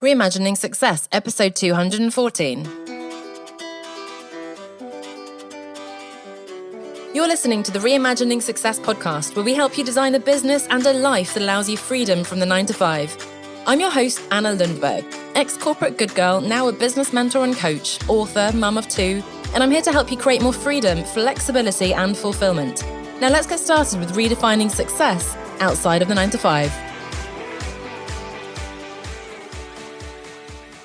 Reimagining Success, episode 214. You're listening to the Reimagining Success podcast, where we help you design a business and a life that allows you freedom from the 9 to 5. I'm your host, Anna Lundberg, ex-corporate good girl, now a business mentor and coach, author, mum of 2, and I'm here to help you create more freedom, flexibility, and fulfillment. Now let's get started with redefining success outside of the 9 to 5.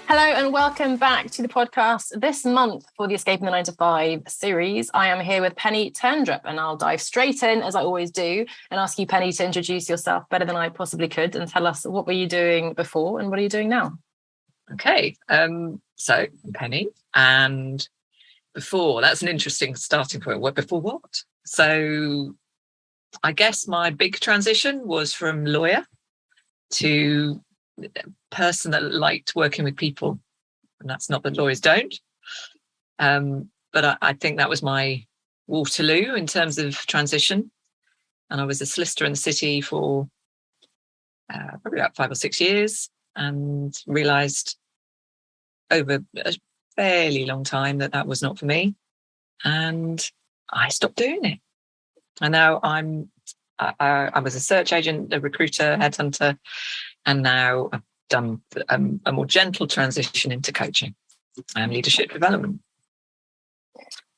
Hello and welcome back to the podcast. This month for the Escaping the 9 to 5 series, I am here with Penny Terndrup, and I'll dive straight in, as I always do, and ask you, Penny, to introduce yourself better than I possibly could and tell us what were you doing before and what are you doing now? Okay, so I'm Penny, and before, that's an interesting starting point. What before what? So I guess my big transition was from lawyer to person that liked working with people, and that's not that lawyers don't, but I think that was my Waterloo in terms of transition. And I was a solicitor in the city for probably about 5 or 6 years, and realised over a fairly long time that was not for me, and I stopped doing it. And now I was a search agent, a recruiter, headhunter, and now I've done a more gentle transition into coaching and leadership development.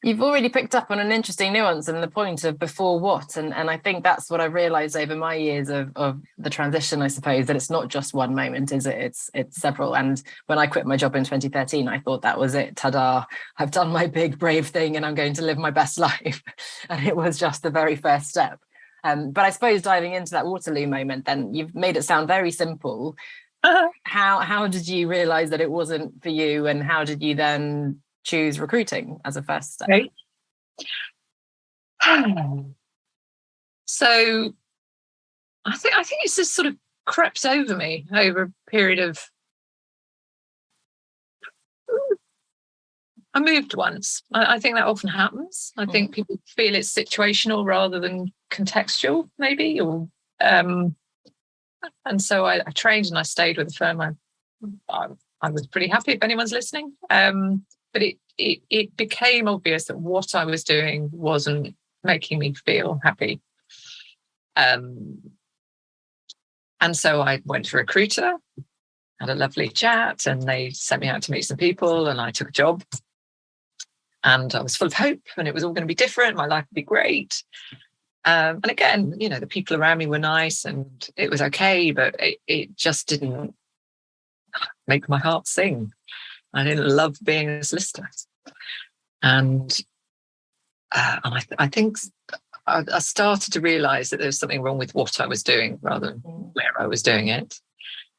You've already picked up on an interesting nuance and the point of before what, and I think that's what I've realised over my years of the transition, I suppose, that it's not just one moment, is it? It's several. And when I quit my job in 2013, I thought that was it. Ta-da! I've done my big brave thing and I'm going to live my best life. And it was just the very first step. But I suppose diving into that Waterloo moment, then you've made it sound very simple. How did you realise that it wasn't for you, and how did you then choose recruiting as a first step? Okay. So I think it's just sort of crept over me over a period of. I moved once. I think that often happens. I think people feel it's situational rather than contextual, maybe. Or and so I trained and I stayed with a firm. I was pretty happy, if anyone's listening. But it became obvious that what I was doing wasn't making me feel happy. And so I went to a recruiter, had a lovely chat, and they sent me out to meet some people, and I took a job. And I was full of hope, and it was all going to be different. My life would be great. And again, the people around me were nice, and it was okay, but it just didn't make my heart sing. I didn't love being a solicitor. And I think I started to realise that there was something wrong with what I was doing rather than where I was doing it.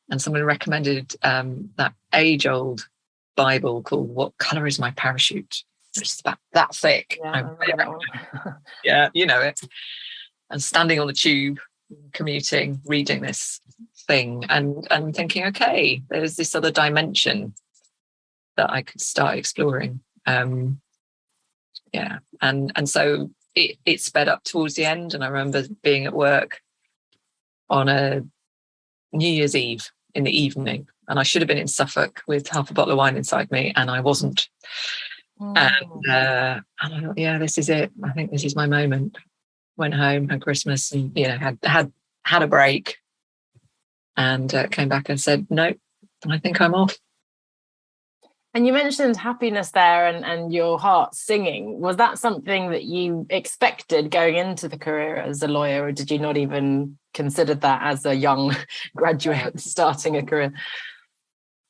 And someone recommended that age-old Bible called "What Colour Is My Parachute?" Which is about that thick. Yeah, I remember that one. Yeah, you know it. And standing on the tube, commuting, reading this thing and thinking, okay, there's this other dimension that I could start exploring. And so it sped up towards the end. And I remember being at work on a New Year's Eve in the evening, and I should have been in Suffolk with half a bottle of wine inside me, and I wasn't. And I thought, yeah, this is it. I think this is my moment. Went home, had Christmas, and had a break, and came back and said, no, I think I'm off. And you mentioned happiness there and your heart singing. Was that something that you expected going into the career as a lawyer, or did you not even consider that as a young graduate starting a career?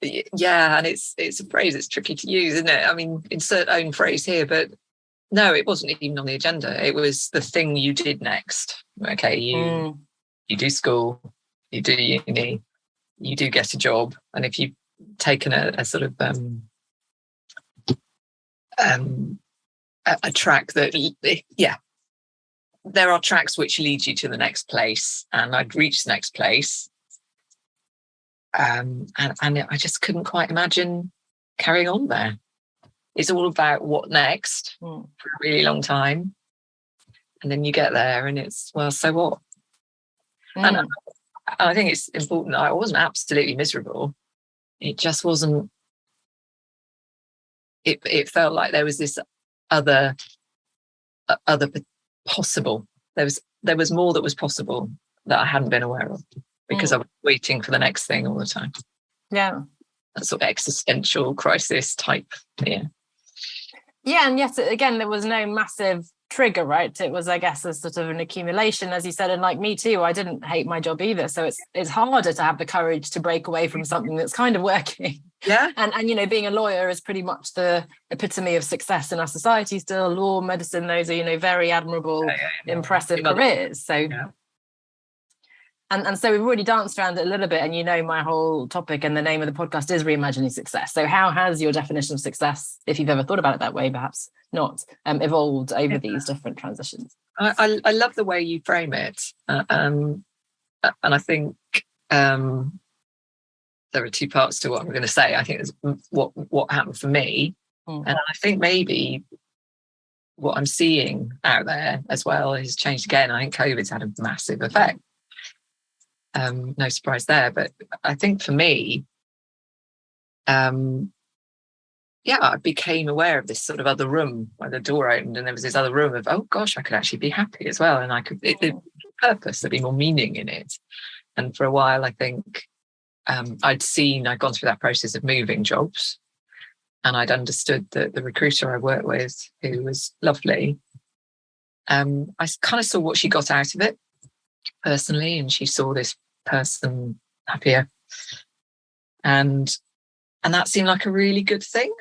Yeah, and it's a phrase that's tricky to use, isn't it? I mean, insert own phrase here, but no, it wasn't even on the agenda. It was the thing you did next. Okay, you do school, you do uni, you do get a job, and if you've taken a sort of a track that, there are tracks which lead you to the next place, and I'd reached the next place. And I just couldn't quite imagine carrying on there. It's all about what next for a really long time. And then you get there and it's, well, so what? And I think it's important that I wasn't absolutely miserable. it just wasn't, it felt like there was this other possible, there was more that was possible that I hadn't been aware of, because I was waiting for the next thing all the time. Yeah. That sort of existential crisis type. Yeah, and yet again, there was no massive trigger, right? It was, I guess, a sort of an accumulation, as you said, and like me too, I didn't hate my job either. So it's harder to have the courage to break away from something that's kind of working. Yeah. And you know, being a lawyer is pretty much the epitome of success in our society still. Law, medicine, those are, you know, very admirable, impressive careers. So And so we've already danced around it a little bit, and you know my whole topic and the name of the podcast is reimagining success. So how has your definition of success, if you've ever thought about it that way, perhaps not, evolved over these different transitions? I love the way you frame it, and I think there are two parts to what I'm going to say. I think it's what happened for me, and I think maybe what I'm seeing out there as well has changed again. I think COVID's had a massive effect. No surprise there, but I think for me, I became aware of this sort of other room where the door opened and there was this other room of, oh gosh, I could actually be happy as well, and I could there'd be purpose, there'd be more meaning in it. And for a while, I think I'd gone through that process of moving jobs, and I'd understood that the recruiter I worked with, who was lovely, I kind of saw what she got out of it personally, and she saw this person happier, and that seemed like a really good thing.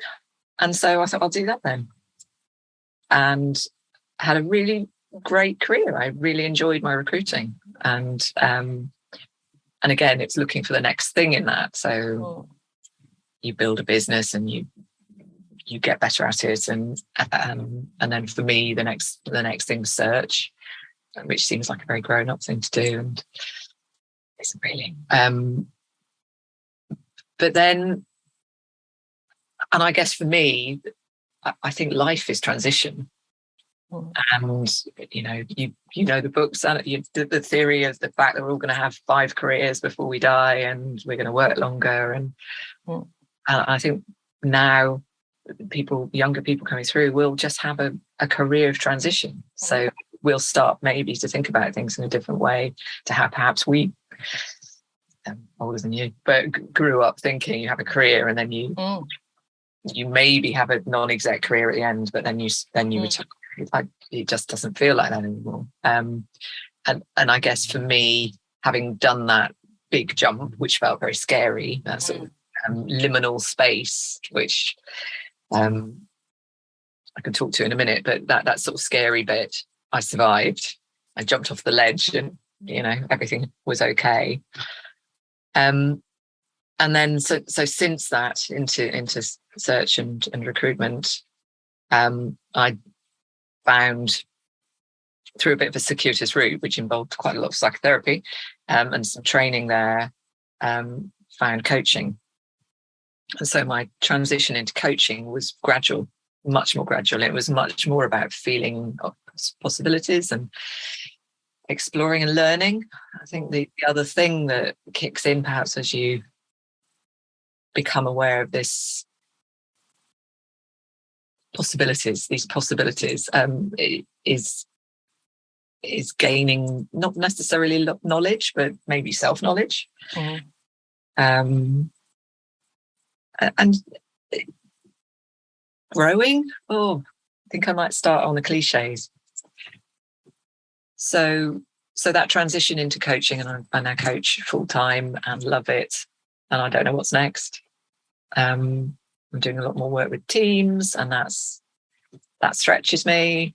And so I thought, I'll do that then, and had a really great career. I really enjoyed my recruiting, and again, it's looking for the next thing in that. So you build a business and you get better at it, and then for me, the next thing was search, which seems like a very grown-up thing to do, and isn't really. But then, and I guess for me, I think life is transition. And you know the books and the theory of the fact that we're all going to have 5 careers before we die, and we're going to work longer. And I think now younger people coming through will just have a career of transition. So we'll start maybe to think about things in a different way to how perhaps we, older than you, but grew up thinking you have a career and then you maybe have a non-exec career at the end, but then you retire. It just doesn't feel like that anymore. And I guess for me, having done that big jump, which felt very scary, that sort of liminal space, which I can talk to in a minute, but that sort of scary bit, I survived. I jumped off the ledge, and everything was okay. And then so since that into search and recruitment, I found, through a bit of a circuitous route, which involved quite a lot of psychotherapy and some training there, found coaching. And so my transition into coaching was gradual, much more gradual. It was much more about feeling possibilities and exploring and learning. I think the other thing that kicks in perhaps as you become aware of these possibilities is gaining not necessarily knowledge, but maybe self-knowledge. And growing. I think I might start on the cliches. So that transition into coaching, and I now coach full-time and love it, and I don't know what's next. I'm doing a lot more work with teams, and that stretches me,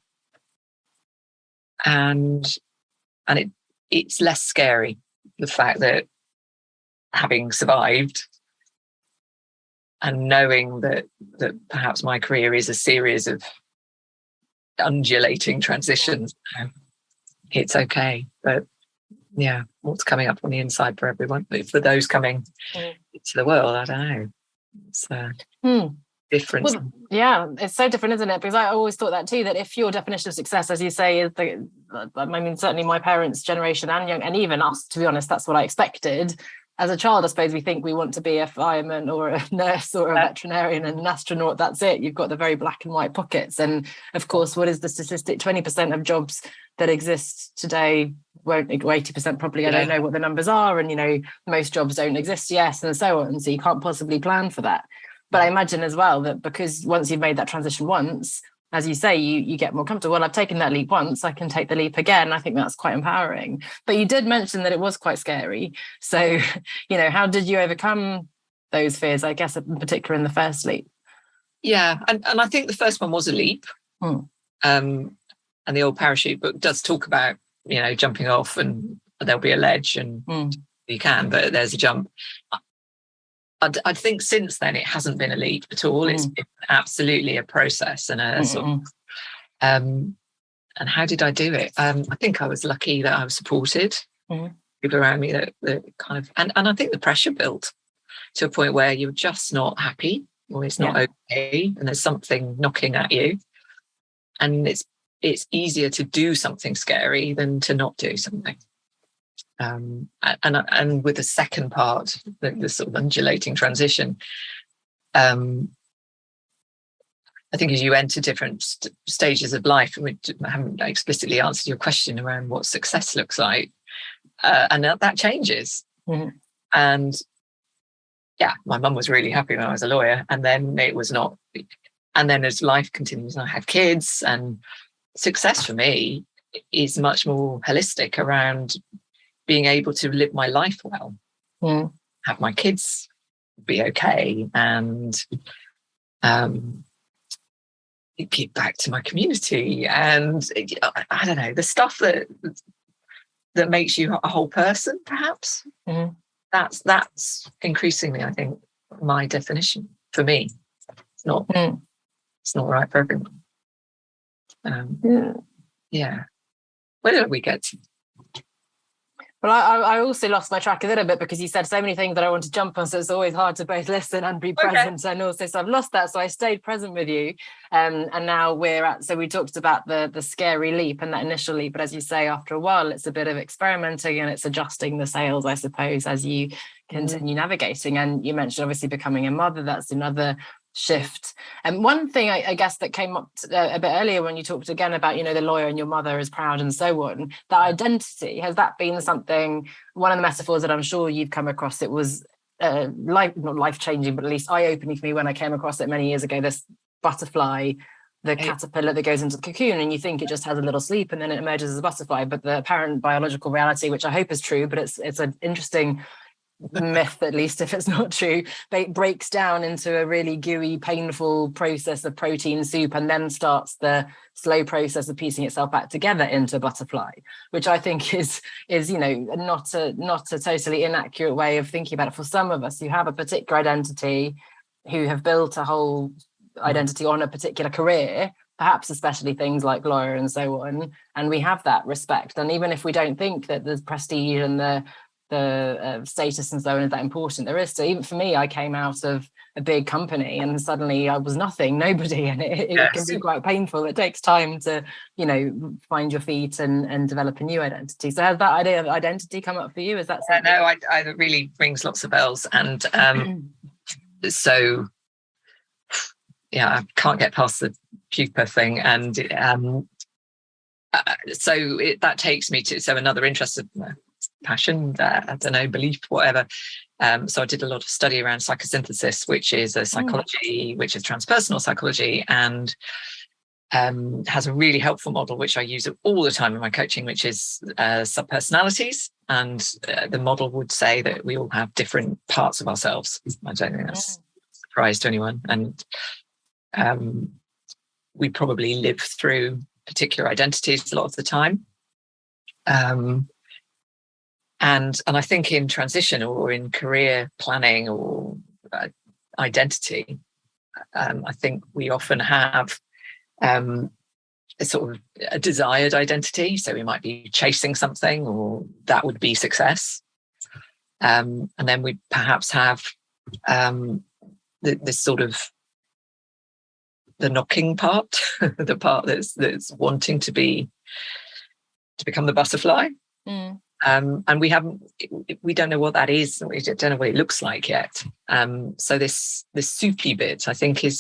and it's less scary, the fact that having survived and knowing that perhaps my career is a series of undulating transitions. It's okay, but yeah, what's coming up on the inside for everyone? For those coming into the world, I don't know. It's different. Well, yeah, it's so different, isn't it? Because I always thought that too, that if your definition of success, as you say, is certainly my parents' generation and even us, to be honest, that's what I expected, as a child, I suppose we think we want to be a fireman or a nurse or a veterinarian and an astronaut. That's it. You've got the very black and white pockets. And of course, what is the statistic? 20% of jobs that exist today won't, 80% probably, I don't know what the numbers are. And, you know, most jobs don't exist, yes, and so on. So you can't possibly plan for that. But I imagine as well that because once you've made that transition once, as you say, you get more comfortable. Well, I've taken that leap once, I can take the leap again. I think that's quite empowering. But you did mention that it was quite scary. So, you know, how did you overcome those fears, I guess, in particular in the first leap? Yeah, and I think the first one was a leap. And the old parachute book does talk about, you know, jumping off and there'll be a ledge and you can, but there's a jump. I think since then it hasn't been a leap at all. It's been absolutely a process and a sort of, and how did I do it? I think I was lucky that I was supported. People around me that kind of, and I think the pressure built to a point where you're just not happy or it's not okay, and there's something knocking at you, and it's easier to do something scary than to not do something. And with the second part, the sort of undulating transition, I think as you enter different stages of life, and we haven't explicitly answered your question around what success looks like, and that changes. And yeah, my mum was really happy when I was a lawyer, and then it was not. And then as life continues, and I have kids, and success for me is much more holistic around being able to live my life well, have my kids be okay, and give back to my community, and I don't know, the stuff that makes you a whole person, perhaps. That's increasingly, I think, my definition for me. It's not right for everyone. Yeah. Where did we get to? Well, I also lost my track a little bit because you said so many things that I want to jump on, so it's always hard to both listen and be present. And also, so I've lost that, so I stayed present with you. And now so we talked about the scary leap and that initial leap, but as you say, after a while, it's a bit of experimenting and it's adjusting the sails, I suppose, as you continue navigating. And you mentioned obviously becoming a mother. That's another shift. And one thing I guess that came up a bit earlier when you talked again about, you know, the lawyer and your mother is proud and so on, that identity, has that been something, one of the metaphors that I'm sure you've come across, it was not life-changing, but at least eye-opening for me when I came across it many years ago, this butterfly, the caterpillar that goes into the cocoon, and you think it just has a little sleep and then it emerges as a butterfly, but the apparent biological reality, which I hope is true, but it's an interesting myth, at least if it's not true, it breaks down into a really gooey, painful process of protein soup, and then starts the slow process of piecing itself back together into a butterfly, which I think is you know, not a totally inaccurate way of thinking about it for some of us who have a particular identity, who have built a whole identity on a particular career, perhaps especially things like lawyer and so on, and we have that respect. And even if we don't think that the prestige and the status and so on is that important, there is still, even for me, I came out of a big company and suddenly I was nothing, nobody, and it can be quite painful. It takes time to, you know, find your feet and develop a new identity. So has that idea of identity come up for you? Is that something? No, it really rings lots of bells, and so yeah, I can't get past the pupa thing, and so that takes me to another interest of passion, I don't know, belief, whatever. So I did a lot of study around psychosynthesis, which is a psychology, which is transpersonal psychology, and has a really helpful model, which I use all the time in my coaching, which is subpersonalities. And the model would say that we all have different parts of ourselves. I don't think that's a surprise to anyone. And we probably live through particular identities a lot of the time. And I think in transition or in career planning or identity, I think we often have a sort of a desired identity. So we might be chasing something, or that would be success. And then we perhaps have this sort of the knocking part, the part that's wanting to become the butterfly. And we don't know what that is. We don't know what it looks like yet. So this soupy bit, I think, it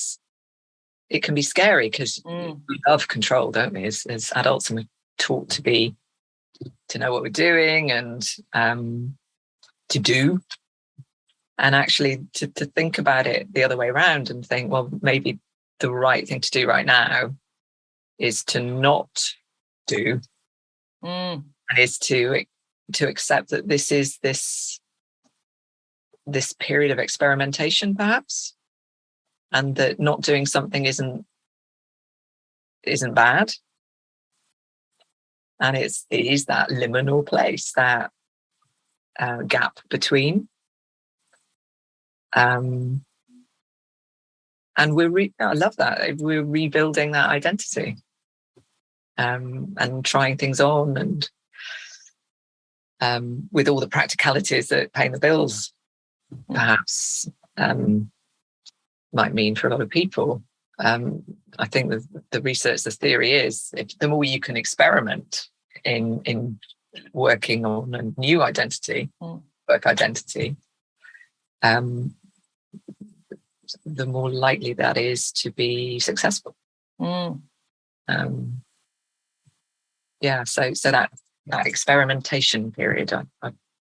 can be scary because we love control, don't we, as adults, and we're taught to know what we're doing and to do. And actually to think about it the other way around and think, well, maybe the right thing to do right now is to not do, and is to accept that this is this period of experimentation, perhaps, and that not doing something isn't bad. And it is that liminal place, that gap between. And I love that. We're rebuilding that identity, and trying things on, and with all the practicalities that paying the bills perhaps might mean for a lot of people. I think the research, the theory is, the more you can experiment in working on a new identity, work identity, the more likely that is to be successful. So that experimentation period, I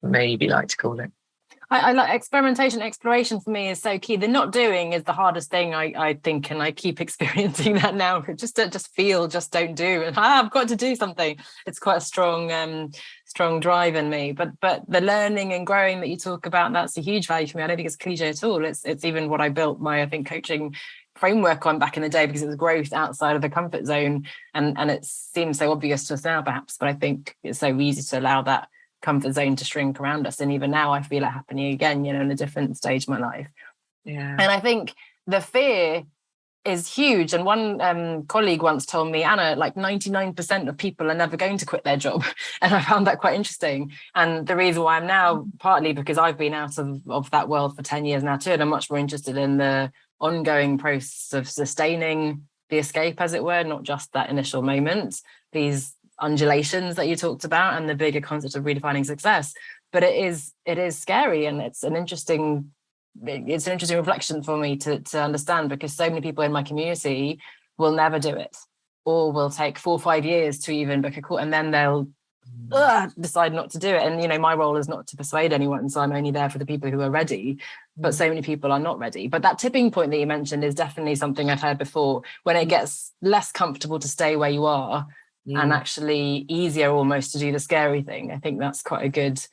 maybe like to call it. I like experimentation. Exploration for me is so key. The not doing is the hardest thing, I think, and I keep experiencing that now. Just feel, just don't do, and I've got to do something. It's quite a strong drive in me. But the learning and growing that you talk about, that's a huge value for me. I don't think it's cliche at all. It's even what I built my, I think, coaching framework on back in the day, because it was growth outside of the comfort zone, and it seems so obvious to us now, perhaps, but I think it's so easy to allow that comfort zone to shrink around us. And even now I feel it happening again, in a different stage of my life. And I think the fear is huge. And one colleague once told me, Anna, like 99% of people are never going to quit their job. And I found that quite interesting. And the reason why I'm now, partly because I've been out of that world for 10 years now too, and I'm much more interested in the ongoing process of sustaining the escape, as it were, not just that initial moment, these undulations that you talked about, and the bigger concept of redefining success. But it is scary, and it's an interesting reflection for me to understand, because so many people in my community will never do it, or will take 4 or 5 years to even book a call, and then they'll decide not to do it. And my role is not to persuade anyone, so I'm only there for the people who are ready. But so many people are not ready. But that tipping point that you mentioned is definitely something I've heard before, when it gets less comfortable to stay where you are, and actually easier almost to do the scary thing. I think that's quite a good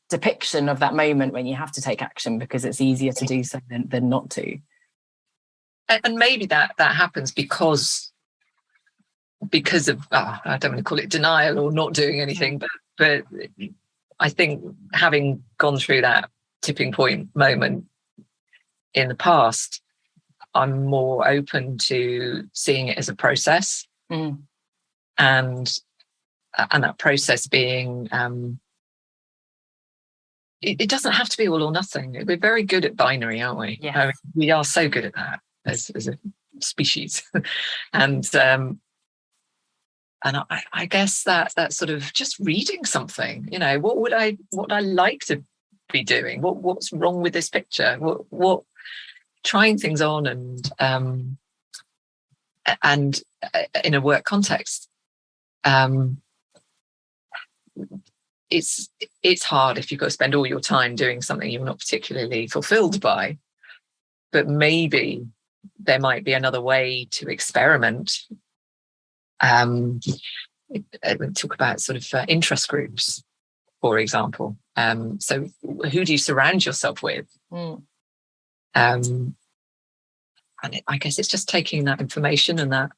depiction of that moment when you have to take action, because it's easier to do so than not to. And maybe that happens because of I don't want to call it denial or not doing anything, but I think having gone through that tipping point moment in the past, I'm more open to seeing it as a process. And that process being, it doesn't have to be all or nothing. We're very good at binary, aren't we? Yes. I mean, we are so good at that as a species. And I guess that sort of just reading something, what would I like to be doing? What's wrong with this picture? What trying things on, and in a work context. It's hard if you've got to spend all your time doing something you're not particularly fulfilled by, but maybe there might be another way to experiment. We talk about sort of interest groups, for example. So who do you surround yourself with? And I guess it's just taking that information and that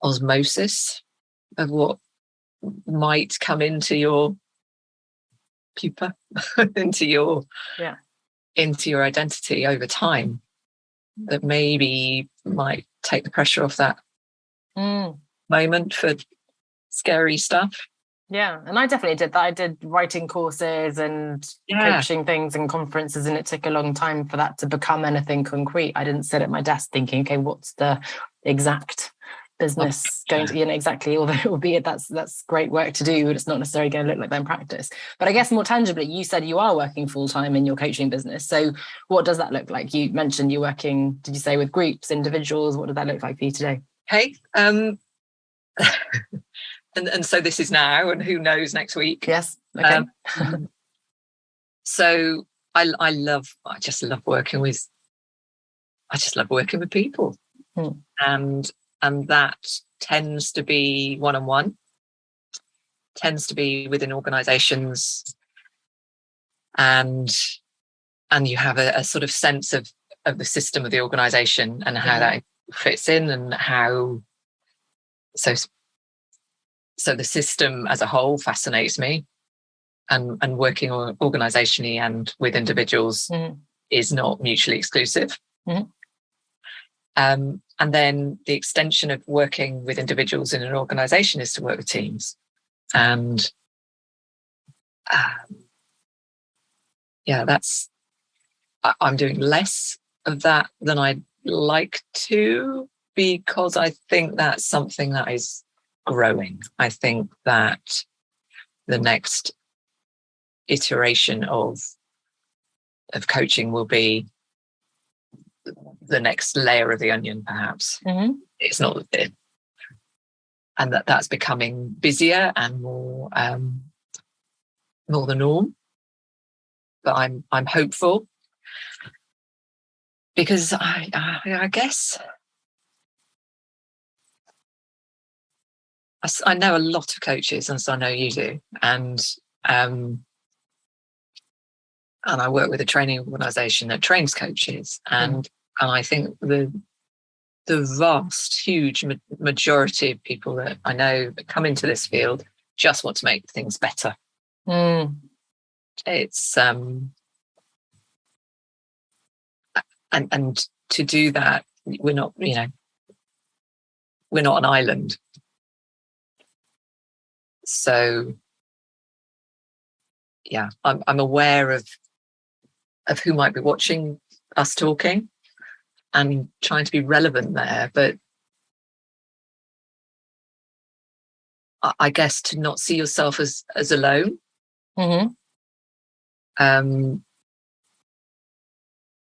osmosis of what might come into your pupa, into your identity over time, that maybe might take the pressure off that moment for scary stuff. Yeah, and I definitely did that. I did writing courses and coaching things and conferences, and it took a long time for that to become anything concrete. I didn't sit at my desk thinking, okay, what's the exact business going to, exactly, although it will be, that's great work to do, but it's not necessarily going to look like that in practice. But I guess more tangibly, you said you are working full-time in your coaching business. So what does that look like? You mentioned you're working, did you say with groups, individuals? What does that look like for you today? Okay. And so this is now, and who knows next week. Yes. Okay. So I just love working with people. And that tends to be one-on-one, tends to be within organizations, and you have a sort of sense of the system of the organization and how that fits in, and how so the system as a whole fascinates me, and working organizationally and with individuals is not mutually exclusive. And then the extension of working with individuals in an organization is to work with teams. And I'm doing less of that than I'd like to, because I think that's something that is growing. I think that the next iteration of coaching will be the next layer of the onion, perhaps. It's not it, and that's becoming busier and more the norm. But I'm hopeful, because I guess I know a lot of coaches, and so I know you do, and I work with a training organisation that trains coaches, and I think the vast, huge majority of people that I know that come into this field just want to make things better. It's and to do that, we're not an island. So yeah, I'm aware of who might be watching us talking, and trying to be relevant there, but I guess to not see yourself as alone.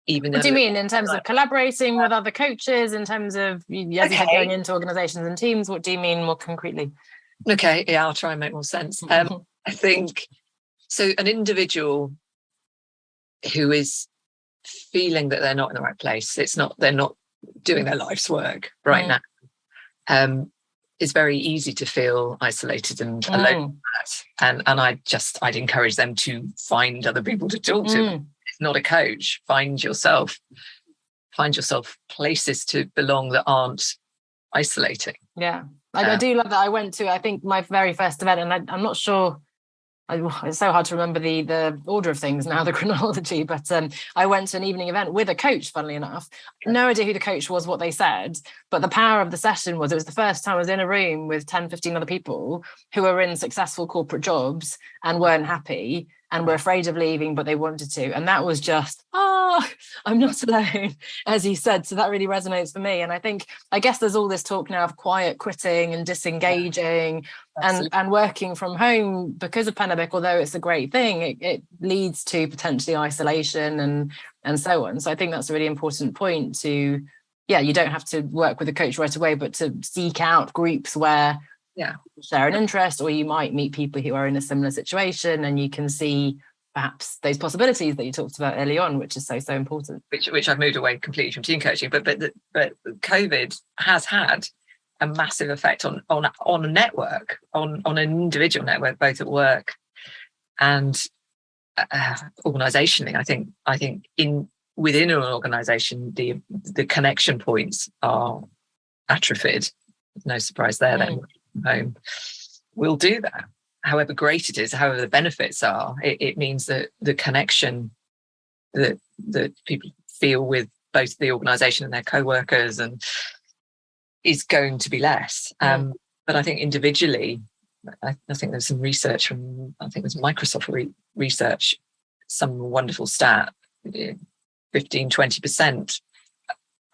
Even what do you mean in terms of collaborating with other coaches, in terms of, as you said, going into organizations and teams? What do you mean more concretely? Okay, yeah, I'll try and make more sense. I think so. An individual who is feeling that they're not in the right place, they're not doing their life's work right now, it's very easy to feel isolated and alone. And I'd encourage them to find other people to talk to. It's not a coach. Find yourself places to belong that aren't isolating. Yeah, I do love that. I went to, I think, my very first event, and I'm not sure, it's so hard to remember the order of things now, the chronology, but I went to an evening event with a coach, funnily enough. No idea who the coach was, what they said, but the power of the session was, it was the first time I was in a room with 10, 15 other people who were in successful corporate jobs and weren't happy and were afraid of leaving, but they wanted to. And that was just, I'm not alone, as you said. So that really resonates for me. And I guess there's all this talk now of quiet quitting and disengaging and working from home because of pandemic. Although it's a great thing, it leads to potentially isolation and so on. So I think that's a really important point to, you don't have to work with a coach right away, but to seek out groups where share an interest, or you might meet people who are in a similar situation, and you can see perhaps those possibilities that you talked about early on, which is so important. Which I've moved away completely from team coaching, but COVID has had a massive effect on a network, on an individual network, both at work and organisationally. I think within an organisation, the connection points are atrophied. No surprise there. Then home will do that. However great it is, however the benefits are, it means that the connection that people feel with both the organisation and their co-workers and is going to be less. But I think individually, I think there's some research from, I think it was Microsoft research, some wonderful stat, 15-20%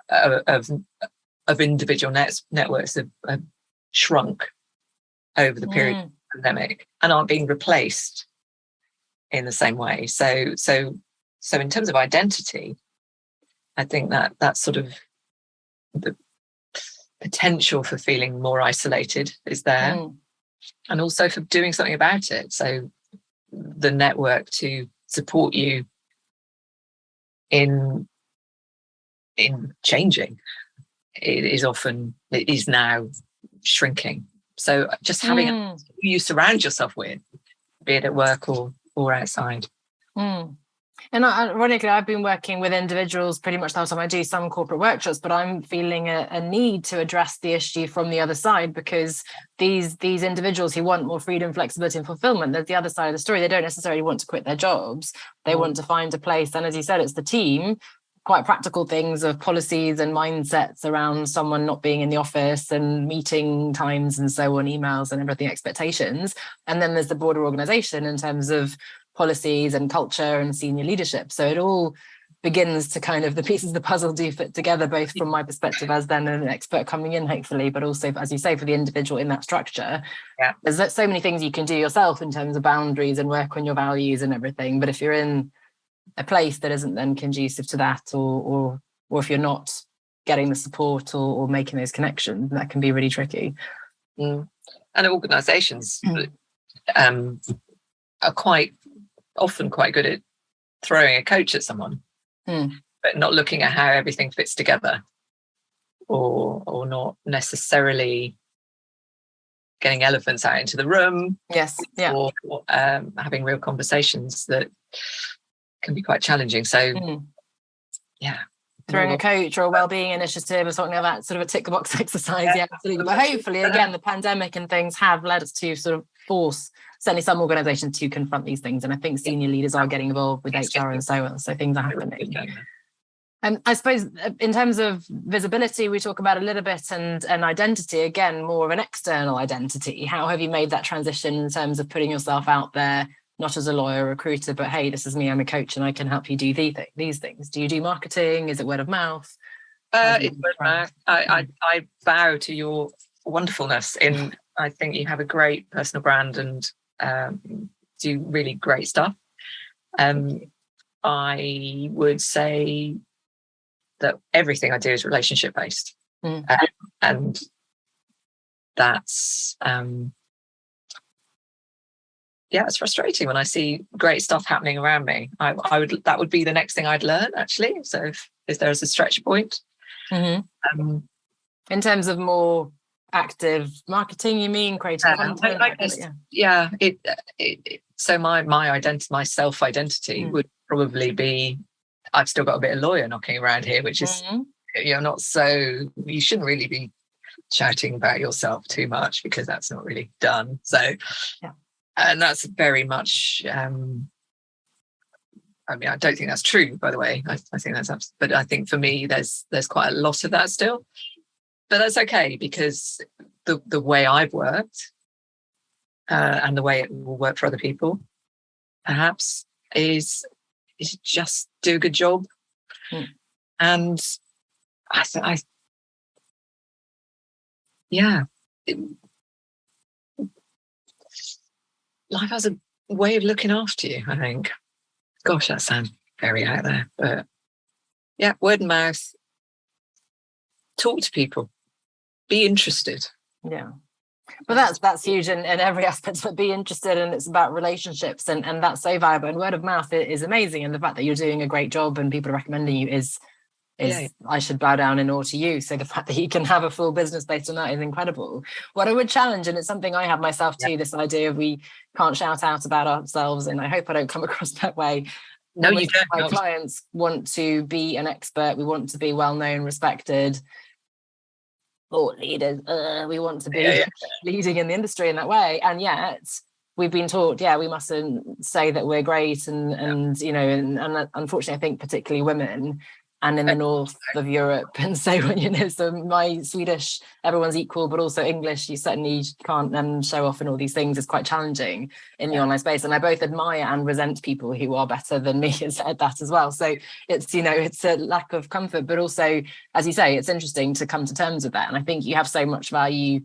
of of individual networks have shrunk over the period of the pandemic and aren't being replaced in the same way. So in terms of identity, I think that that's sort of the potential for feeling more isolated is there, and also for doing something about it. So the network to support you in changing it is now shrinking. So just having who you surround yourself with, be it at work or outside. And ironically, I've been working with individuals pretty much the whole time. I do some corporate workshops, but I'm feeling a need to address the issue from the other side, because these individuals who want more freedom, flexibility and fulfillment, there's the other side of the story. They don't necessarily want to quit their jobs. They want to find a place. And as you said, it's the team, quite practical things of policies and mindsets around someone not being in the office and meeting times and so on, emails and everything, expectations. And then there's the broader organization in terms of policies and culture and senior leadership. So it all begins to kind of, the pieces of the puzzle do fit together, both from my perspective as then an expert coming in, hopefully, but also, as you say, for the individual in that structure. There's so many things you can do yourself in terms of boundaries and work on your values and everything. But if you're in a place that isn't then conducive to that, or if you're not getting the support or making those connections, that can be really tricky. And organizations are quite good at throwing a coach at someone, but not looking at how everything fits together, or not necessarily getting elephants out into the room. Or having real conversations that can be quite challenging. So throwing a coach or a wellbeing initiative or something like that, sort of a tick the box exercise. Absolutely. But hopefully, again, the pandemic and things have led us to sort of force certainly some organizations to confront these things. And I think senior leaders are getting involved with HR and so on. So things are happening. And I suppose in terms of visibility, we talk about a little bit, and identity, again, more of an external identity. How have you made that transition in terms of putting yourself out there, not as a lawyer, recruiter, but hey, this is me, I'm a coach and I can help you do these things. Do you do marketing? Is it word of mouth? It's word of mouth. I bow to your wonderfulness I think you have a great personal brand and do really great stuff. I would say that everything I do is relationship based, and that's it's frustrating when I see great stuff happening around me. That would be the next thing I'd learn, actually. So if there's a stretch point, in terms of more active marketing, you mean creating content? So my identity, my self identity would probably be, I've still got a bit of lawyer knocking around here, which is not so, you shouldn't really be shouting about yourself too much, because that's not really done. So and that's very much I don't think that's true, by the way. I think that's but I think for me there's quite a lot of that still. But that's okay, because the way I've worked and the way it will work for other people, perhaps, is just do a good job. And life has a way of looking after you, I think. Gosh, that sounds very out there. But word of mouth, talk to people, be interested. But that's huge in every aspect, but be interested, and it's about relationships, and that's so valuable. And word of mouth is amazing, and the fact that you're doing a great job and people are recommending you is I should bow down in awe to you. So the fact that you can have a full business based on that is incredible. What I would challenge, and it's something I have myself too, this idea of we can't shout out about ourselves, and I hope I don't come across that way. No, you don't. My clients want to be an expert. We want to be well known, respected, thought leaders. We want to be leading in the industry in that way, and yet we've been taught, we mustn't say that we're great, and unfortunately, I think particularly women, and in the north of Europe and so on, so my Swedish, everyone's equal, but also English, you certainly can't show off and all these things is quite challenging in the online space. And I both admire and resent people who are better than me at that as well. So it's, it's a lack of comfort, but also, as you say, it's interesting to come to terms with that. And I think you have so much value.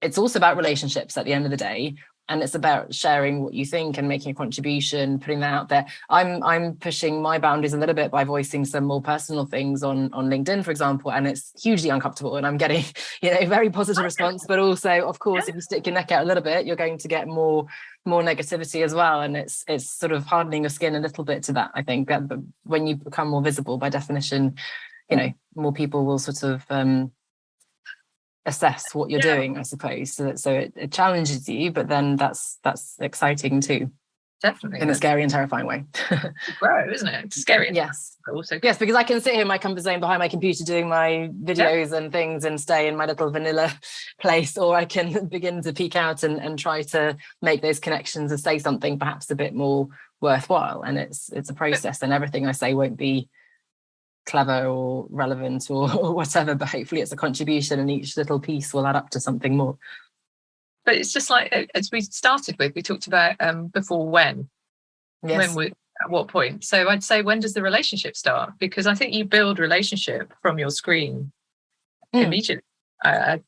It's also about relationships at the end of the day. And it's about sharing what you think and making a contribution, putting that out there. I'm pushing my boundaries a little bit by voicing some more personal things on LinkedIn, for example, and it's hugely uncomfortable. And I'm getting, very positive response. But also, of course, if you stick your neck out a little bit, you're going to get more negativity as well. And it's sort of hardening your skin a little bit to that. I think that when you become more visible, by definition, more people will sort of assess what you're doing, I suppose. So it challenges you, but then that's exciting too. Definitely. In a scary and terrifying way. Grow, isn't it? It's scary. Yes. Also. Yes, because I can sit here in my comfort zone behind my computer doing my videos and things and stay in my little vanilla place, or I can begin to peek out and try to make those connections and say something perhaps a bit more worthwhile. And it's a process, and everything I say won't be clever or relevant or whatever, but hopefully it's a contribution and each little piece will add up to something more. But it's just like, as we started with, we talked about before when at what point. So I'd say, when does the relationship start? Because I think you build relationship from your screen immediately. I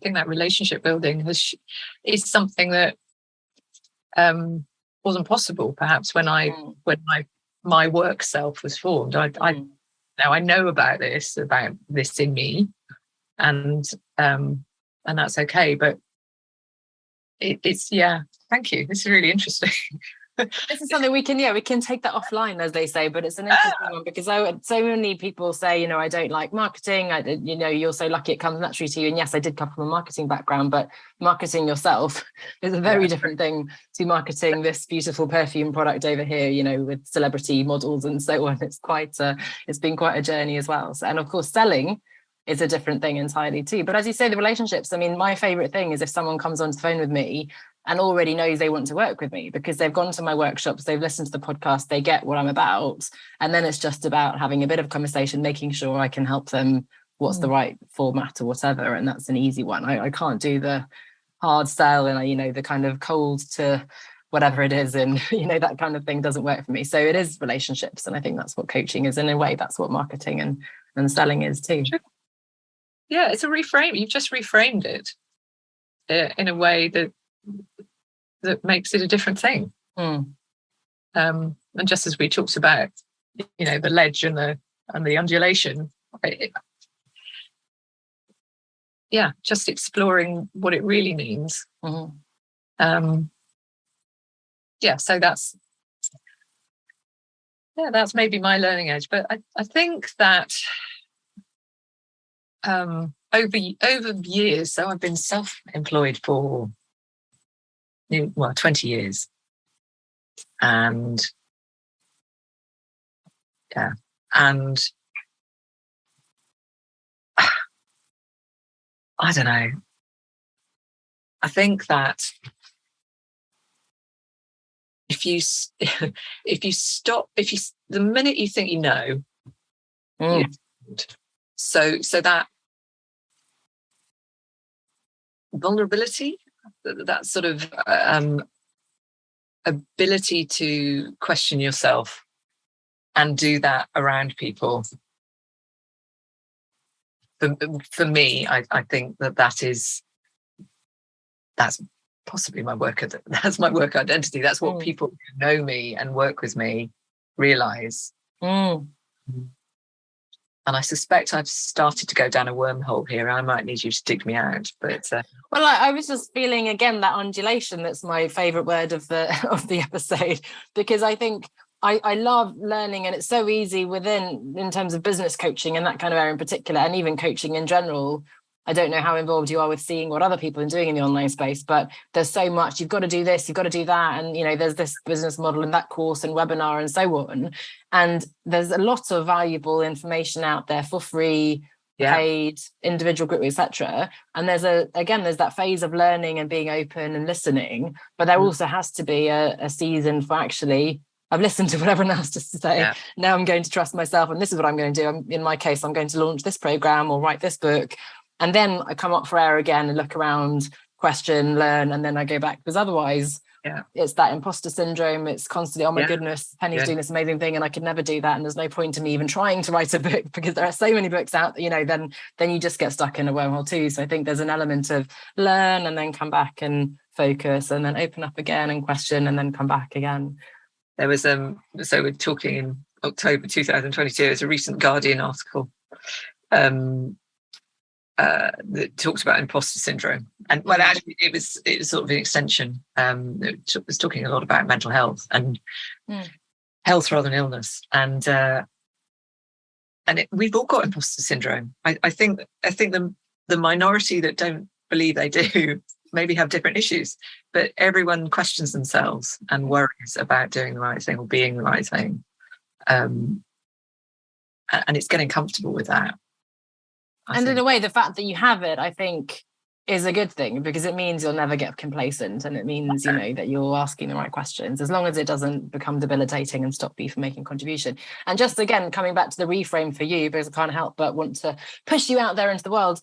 think that relationship building is something that wasn't possible perhaps when my work self was formed. Now I know about this in me, and that's okay. But it's thank you. This is really interesting. This is something we can take that offline, as they say. But it's an interesting one because so many people say, I don't like marketing. You're so lucky it comes naturally to you. And yes, I did come from a marketing background, but marketing yourself is a very different thing to marketing this beautiful perfume product over here, with celebrity models and so on. It's it's been quite a journey as well. So, and of course, selling is a different thing entirely too. But as you say, the relationships, my favorite thing is if someone comes on the phone with me and already knows they want to work with me because they've gone to my workshops, they've listened to the podcast, they get what I'm about. And then it's just about having a bit of conversation, making sure I can help them what's the right format or whatever. And that's an easy one. I can't do the hard sell and, the kind of cold to whatever it is. And, that kind of thing doesn't work for me. So it is relationships. And I think that's what coaching is. In a way, that's what marketing and selling is too. Yeah, it's a reframe. You've just reframed it in a way that makes it a different thing. And just as we talked about, the ledge and the undulation, just exploring what it really means. So that's maybe my learning edge. But I think that over years, so I've been self-employed for 20 years, and I don't know. I think that the minute you think so that vulnerability, that sort of ability to question yourself and do that around people. For me, I think that's possibly my work. That's my work identity. That's what people who know me and work with me realize. And I suspect I've started to go down a wormhole here. I might need you to dig me out. But well, I was just feeling again that undulation. That's my favourite word of the episode, because I think I love learning, and it's so easy in terms of business coaching and that kind of area in particular, and even coaching in general. I don't know how involved you are with seeing what other people are doing in the online space, but there's so much. You've got to do this, you've got to do that. And, there's this business model and that course and webinar and so on. And there's a lot of valuable information out there for free, paid, individual group, etc. And there's that phase of learning and being open and listening. But there also has to be a season for actually I've listened to what everyone else has to say. Yeah. Now I'm going to trust myself, and this is what I'm going to do. In my case, I'm going to launch this program or write this book, and then I come up for air again and look around, question, learn, and then I go back, because otherwise it's that imposter syndrome. It's constantly, oh my goodness, Penny's doing this amazing thing and I could never do that, and there's no point in me even trying to write a book because there are so many books out, then you just get stuck in a wormhole too. So I think there's an element of learn and then come back and focus and then open up again and question and then come back again. There was so we're talking in October 2022, there's a recent Guardian article that talks about imposter syndrome, and well, actually it was sort of an extension. It was talking a lot about mental health and health rather than illness, and we've all got imposter syndrome. I think the minority that don't believe they do maybe have different issues, but everyone questions themselves and worries about doing the right thing or being the right thing, and it's getting comfortable with that. And in a way, the fact that you have it, I think, is a good thing, because it means you'll never get complacent, and it means, that you're asking the right questions, as long as it doesn't become debilitating and stop you from making contribution. And just again, coming back to the reframe for you, because I can't help but want to push you out there into the world.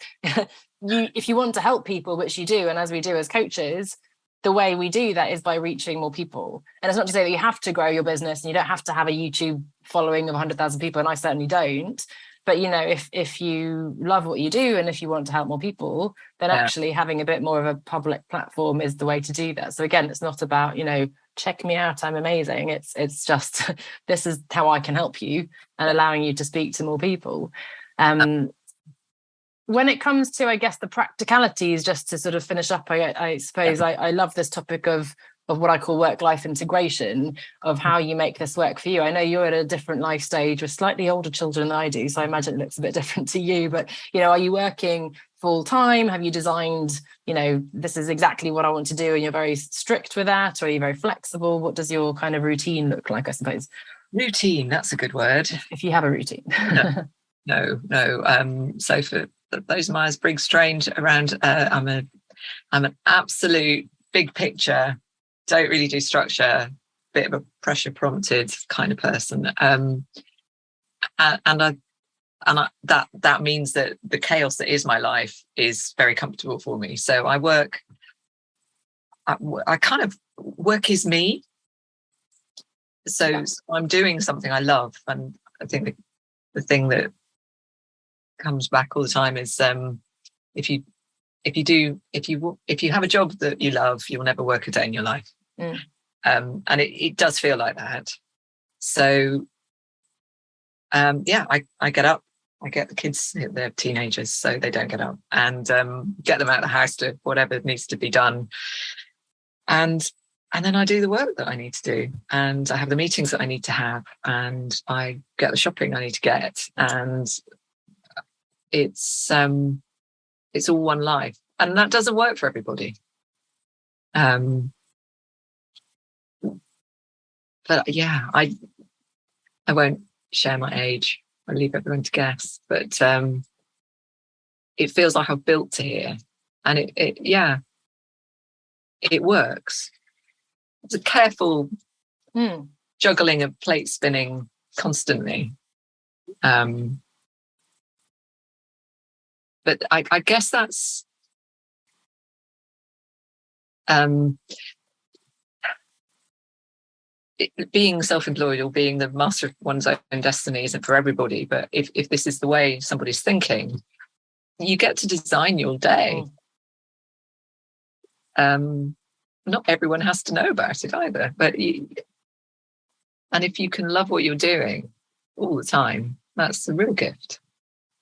If you want to help people, which you do, and as we do as coaches, the way we do that is by reaching more people. And it's not to say that you have to grow your business and you don't have to have a YouTube following of 100,000 people, and I certainly don't. But, if you love what you do and if you want to help more people, then actually having a bit more of a public platform is the way to do that. So again, it's not about, check me out, I'm amazing. It's just, this is how I can help you, and allowing you to speak to more people. When it comes to, I guess, the practicalities, just to sort of finish up, I suppose I love this topic of what I call work-life integration, of how you make this work for you. I know you're at a different life stage with slightly older children than I do, so I imagine it looks a bit different to you. But, are you working full-time? Have you designed, this is exactly what I want to do, and you're very strict with that? Or are you very flexible? What does your kind of routine look like, I suppose? Routine, that's a good word. If you have a routine. No. So for those Myers-Briggs trained around, I'm an absolute big picture, don't really do structure, bit of a pressure prompted kind of person, and that means that the chaos that is my life is very comfortable for me. So I kind of work is me. So I'm doing something I love, and I think the thing that comes back all the time is if you have a job that you love, you'll never work a day in your life. And it does feel like that. So I get up, I get the kids, they're teenagers, so they don't get up, and get them out of the house to whatever needs to be done, and then I do the work that I need to do, and I have the meetings that I need to have, and I get the shopping I need to get, and it's all one life, and that doesn't work for everybody. But I won't share my age. I leave everyone to guess. But it feels like I've built to here, and it works. It's a careful juggling of plate spinning constantly. But I guess that's being self-employed or being the master of one's own destiny isn't for everybody. But if this is the way somebody's thinking, you get to design your day. Not everyone has to know about it either. And if you can love what you're doing all the time, that's a real gift.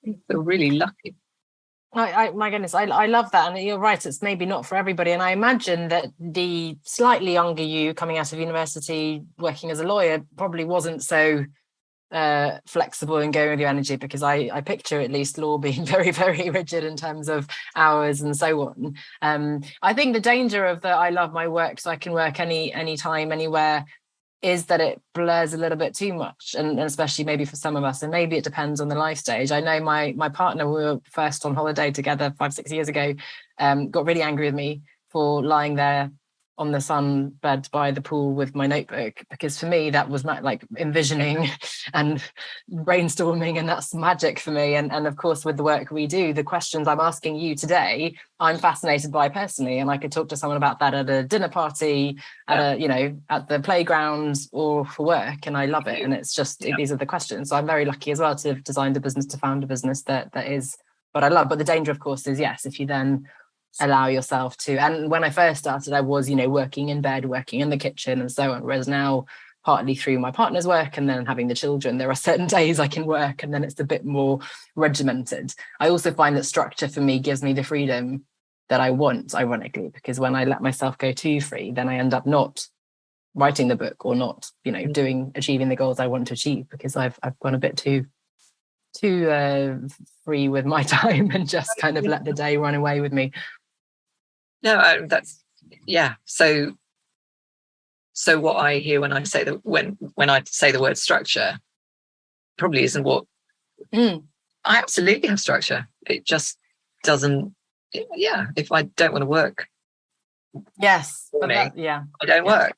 I feel really lucky. My goodness, I love that. And you're right, it's maybe not for everybody. And I imagine that the slightly younger you coming out of university, working as a lawyer, probably wasn't so flexible in going with your energy, because I picture at least law being very, very rigid in terms of hours and so on. I think the danger of I love my work so I can work any time, anywhere, is that it blurs a little bit too much, and especially maybe for some of us, and maybe it depends on the life stage. I know my partner, we were first on holiday together 5-6 years ago, got really angry with me for lying there on the sunbed by the pool with my notebook, because for me that was like envisioning and brainstorming, and that's magic for me. And of course, with the work we do, the questions I'm asking you today, I'm fascinated by personally, and I could talk to someone about that at a dinner party, at at the playground, or for work, and I love it. And it's just these are the questions. So I'm very lucky as well to have designed a business, to found a business that is what I love. But the danger, of course, is yes, if you then allow yourself to, and when I first started, I was, working in bed, working in the kitchen and so on, whereas now, partly through my partner's work and then having the children, there are certain days I can work, and then it's a bit more regimented. I also find that structure for me gives me the freedom that I want, ironically, because when I let myself go too free, then I end up not writing the book, or not, achieving the goals I want to achieve, because I've gone a bit too free with my time and just kind of let the day run away with me. No, that's So what I hear when I say when I say the word structure probably isn't what I absolutely have structure. It just doesn't. Yeah, if I don't want to work, yes, but I don't work.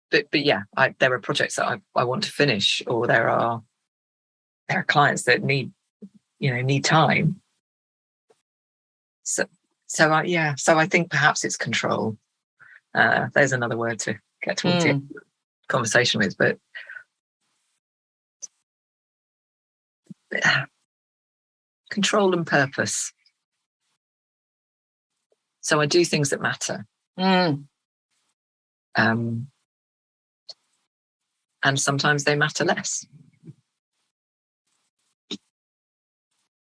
But yeah, there are projects that I want to finish, or there are clients that need time. So I think perhaps it's control. There's another word to get towards the conversation with, but control and purpose. So I do things that matter. And sometimes they matter less.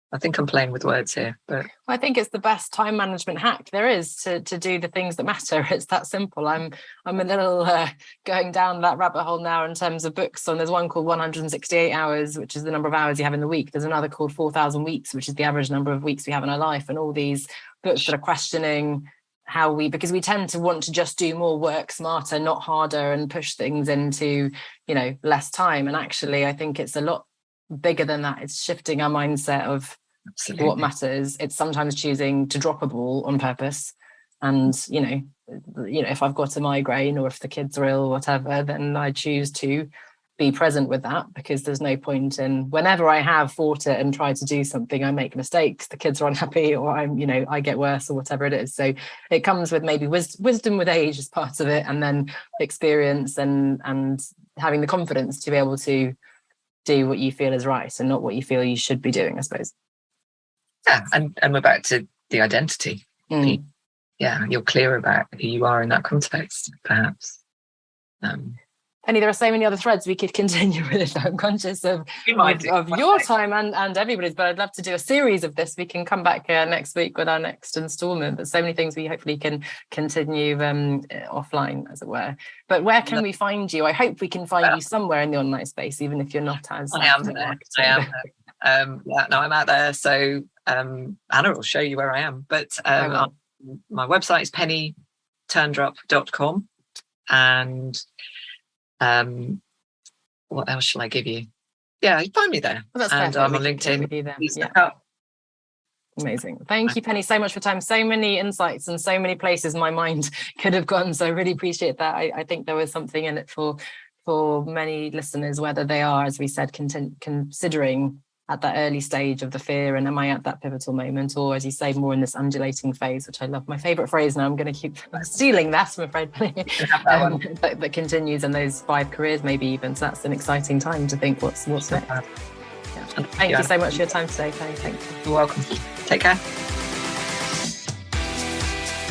I think I'm playing with words here, but I think it's the best time management hack there is, to do the things that matter. It's that simple. I'm a little going down that rabbit hole now in terms of books. So there's one called 168 hours, which is the number of hours you have in the week. There's another called 4,000 weeks, which is the average number of weeks we have in our life. And all these books that are questioning because we tend to want to just do more, work smarter, not harder, and push things into, less time. And actually, I think it's a lot bigger than that. It's shifting our mindset of what matters. It's sometimes choosing to drop a ball on purpose. And, if I've got a migraine, or if the kids are ill or whatever, then I choose to be present with that, because there's no point in, whenever I have fought it and tried to do something, I make mistakes, the kids are unhappy, or I get worse, or whatever it is. So it comes with maybe wisdom with age as part of it, and then experience and having the confidence to be able to do what you feel is right and not what you feel you should be doing, I suppose. Yeah, and we're back to the identity. Yeah, you're clear about who you are in that context, perhaps. Penny, there are so many other threads we could continue with. I'm conscious of your time and everybody's, but I'd love to do a series of this. We can come back next week with our next instalment. But so many things we hopefully can continue offline, as it were. But where can we find you? I hope we can find you somewhere in the online space, even if you're not as. I am there. I'm out there. So Anna will show you where I am. But my website is pennyterndrup.com, and what else shall I give you? Yeah, find me there. Well, and I'm on LinkedIn. Amazing. Thank you, Penny, so much for your time. So many insights and so many places my mind could have gone. So I really appreciate that. I think there was something in it for many listeners, whether they are, as we said, considering at that early stage of the fear, and am I at that pivotal moment, or, as you say, more in this undulating phase, which I love. My favourite phrase now, I'm going to keep stealing that, I'm afraid, that continues in those 5 careers, maybe even. So that's an exciting time to think what's next. Yeah. Thank you so much for your time today, Penny. Thank you. You're welcome. Take care.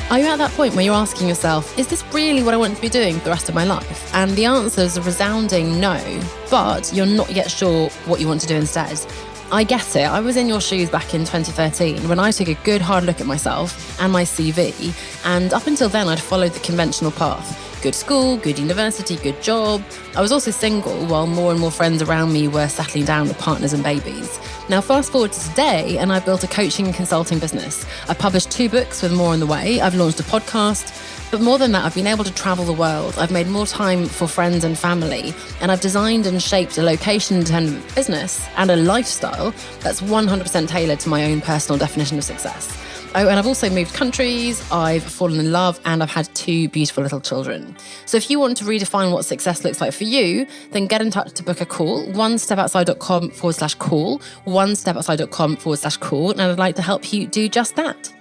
Are you at that point where you're asking yourself, is this really what I want to be doing for the rest of my life? And the answer is a resounding no, but you're not yet sure what you want to do instead. I get it. I was in your shoes back in 2013 when I took a good hard look at myself and my CV. And up until then, I'd followed the conventional path. Good school, good university, good job. I was also single while more and more friends around me were settling down with partners and babies. Now, fast forward to today, and I've built a coaching and consulting business. I've published 2 books with more on the way. I've launched a podcast. But more than that, I've been able to travel the world. I've made more time for friends and family. And I've designed and shaped a location-independent business and a lifestyle that's 100% tailored to my own personal definition of success. Oh, and I've also moved countries, I've fallen in love, and I've had 2 beautiful little children. So if you want to redefine what success looks like for you, then get in touch to book a call, onestepoutside.com/call, onestepoutside.com/call, and I'd like to help you do just that.